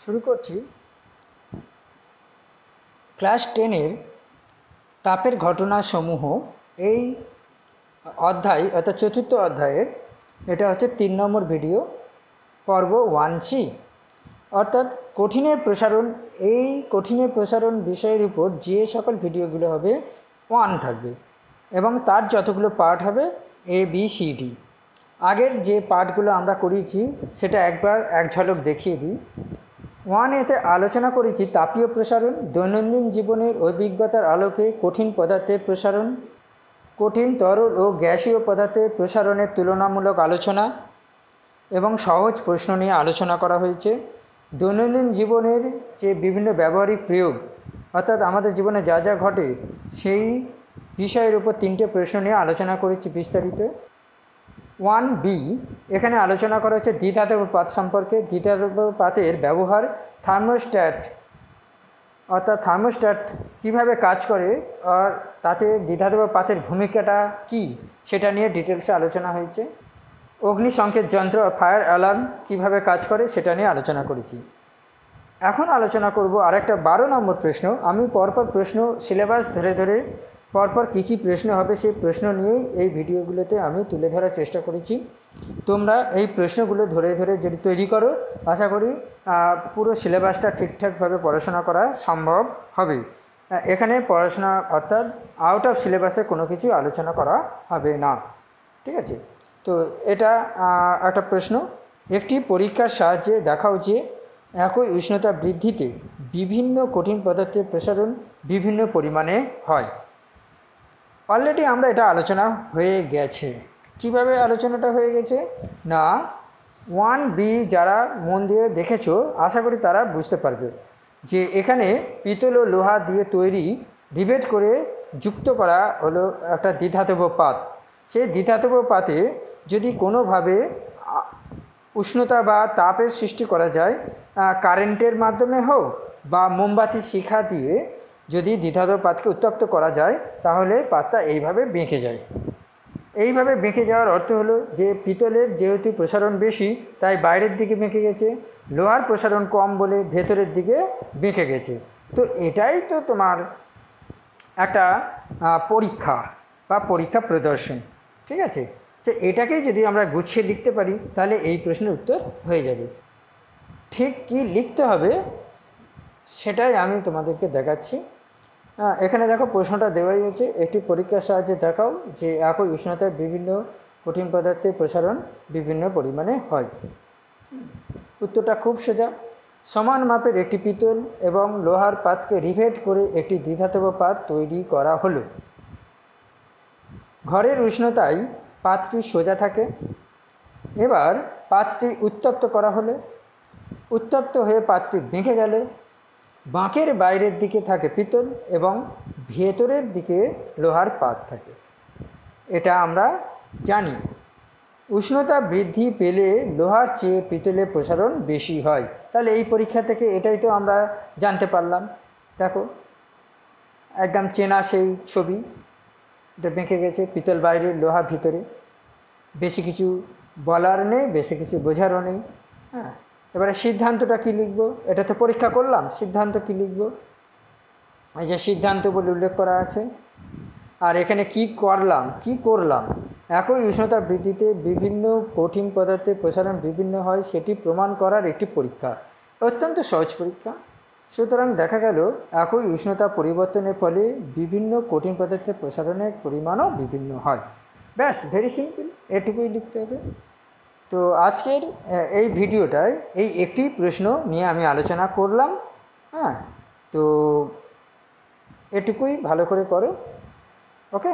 শুরু করছি। ক্লাস 10-এর তাপের ঘটনাসমূহ এই অধ্যায় অর্থাৎ চতুর্থ অধ্যায়ের এটা হচ্ছে 3 নম্বর ভিডিও, পর্ব 1C, অর্থাৎ কঠিনের প্রসারণ। এই কঠিনের প্রসারণ বিষয়ের উপর যে সকল ভিডিওগুলো হবে 1 থাকবে এবং তার যতগুলো পার্ট হবে ABCD। আগের যে পার্টগুলো আমরা করিয়েছি সেটা একবার এক ঝলক দেখিয়ে দিই। 1-এতে আলোচনা করেছি তাপীয় প্রসারণ, দৈনন্দিন জীবনের অভিজ্ঞতার আলোকে কঠিন পদার্থের প্রসারণ, কঠিন তরল ও গ্যাসীয় পদার্থের প্রসারণের তুলনামূলক আলোচনা এবং সহজ প্রশ্ন নিয়ে আলোচনা করা হয়েছে। দৈনন্দিন জীবনের যে বিভিন্ন ব্যবহারিক প্রয়োগ অর্থাৎ আমাদের জীবনে যা যা ঘটে সেই বিষয়ের উপর 3টে প্রশ্ন নিয়ে আলোচনা করেছি বিস্তারিত। 1B এখানে আলোচনা করা হচ্ছে দ্বিধাতব পাত সম্পর্কে। দ্বিধাতব পাতের ব্যবহার, থার্মোস্ট্যাট অর্থাৎ থার্মোস্ট্যাট কীভাবে কাজ করে আর তাতে দ্বিধাতব পাতের ভূমিকাটা কি সেটা নিয়ে ডিটেলসে আলোচনা হয়েছে। অগ্নিসংকেত যন্ত্র ফায়ার অ্যালার্ম কীভাবে কাজ করে সেটা নিয়ে আলোচনা করেছি। এখন আলোচনা করব আরেকটা 12 নম্বর প্রশ্ন। আমি পরপর প্রশ্ন সিলেবাস ধরে ধরে পরপর কী কী প্রশ্ন হবে সেই প্রশ্ন নিয়েই এই ভিডিওগুলোতে আমি তুলে ধরার চেষ্টা করেছি। তোমরা এই প্রশ্নগুলো ধরে ধরে যদি তৈরি করো আশা করি পুরো সিলেবাসটা ঠিকঠাকভাবে পড়াশোনা করা সম্ভব হবে। এখানে পড়াশোনা অর্থাৎ আউট অফ সিলেবাসে কোনো কিছু আলোচনা করা হবে না, ঠিক আছে? তো এটা একটা প্রশ্ন। একটি পরীক্ষার সাহায্যে দেখাও যে একই উষ্ণতা বৃদ্ধিতে বিভিন্ন কঠিন পদার্থের প্রসারণ বিভিন্ন পরিমাণে হয়। অলরেডি আমরা এটা আলোচনা হয়ে গেছে। কিভাবে আলোচনাটা হয়ে গেছে না, 1B যারা মন দিয়ে দেখেছো আশা করি তারা বুঝতে পারবে যে এখানে পিতল ও লোহা দিয়ে তৈরি রিভেট করে যুক্ত করা হলো একটা দ্বিধাতব পাত। সেই দ্বিধাতব পাতে যদি কোনোভাবে উষ্ণতা বা তাপের সৃষ্টি করা যায়, কারেন্টের মাধ্যমে হোক বা মোমবাতির শিখা দিয়ে যদি দ্বিধাতব পাতকে উত্তপ্ত করা যায় তাহলে পাতটা এইভাবে বেঁকে যায়। এইভাবে বেঁকে যাওয়ার অর্থ হলো যে পিতলের যেহেতু প্রসারণ বেশি তাই বাইরের দিকে বেঁকে গেছে, লোহার প্রসারণ কম বলে ভেতরের দিকে বেঁকে গেছে। তো এটাই তো তোমার একটা পরীক্ষা বা পরীক্ষা প্রদর্শন, ঠিক আছে? তো এটাকেই যদি আমরা গুছিয়ে লিখতে পারি তাহলে এই প্রশ্নের উত্তর হয়ে যাবে। ঠিক কি লিখতে হবে সেটাই আমি তোমাদেরকে দেখাচ্ছি। এখানে দেখো প্রশ্নটা দেওয়াই হচ্ছে, একটি পরীক্ষার সাহায্যে দেখাও যে একই উষ্ণতায় বিভিন্ন কঠিন পদার্থের প্রসারণ বিভিন্ন পরিমাণে হয়। উত্তরটা খুব সোজা। সমান মাপের একটি পিতল এবং লোহার পাতকে রিভেট করে একটি দ্বিধাতব পাত তৈরি করা হলো। ঘরের উষ্ণতায় পাতটি সোজা থাকে। এবার পাতটি উত্তপ্ত করা হলে উত্তপ্ত হয়ে পাতটি বেঁকে গেলে বাঁকের বাইরের দিকে থাকে পিতল এবং ভেতরের দিকে লোহার পাত থাকে। এটা আমরা জানি। উষ্ণতা বৃদ্ধি পেলে লোহার চেয়ে পিতলের প্রসারণ বেশি হয়। তাহলে এই পরীক্ষা থেকে এটাই তো আমরা জানতে পারলাম। দেখো একদম চেনা সেই ছবি, এটা বেঁকে গেছে, পিতল বাইরে লোহা ভিতরে। বেশি কিছু বলার নেই, বেশি কিছু বোঝারও নেই। হ্যাঁ, এবারে সিদ্ধান্তটা কী লিখব? এটা তো পরীক্ষা করলাম, সিদ্ধান্ত কী লিখব? এই যে সিদ্ধান্ত বলে উল্লেখ করা আছে। আর এখানে কি করলাম একই উষ্ণতা বৃদ্ধিতে বিভিন্ন কঠিন পদার্থের প্রসারণ বিভিন্ন হয় সেটি প্রমাণ করার একটি পরীক্ষা। অত্যন্ত সহজ পরীক্ষা। সুতরাং দেখা গেল একই উষ্ণতা পরিবর্তনের ফলে বিভিন্ন কঠিন পদার্থের প্রসারণের পরিমাণও বিভিন্ন হয়। ব্যাস, ভেরি সিম্পল, এটুকুই লিখতে হবে। তো আজকের এই ভিডিওটায় এই একটি প্রশ্ন নিয়ে আমি আলোচনা করলাম। হ্যাঁ, তো এটুকুই ভালো করে করো। ওকে।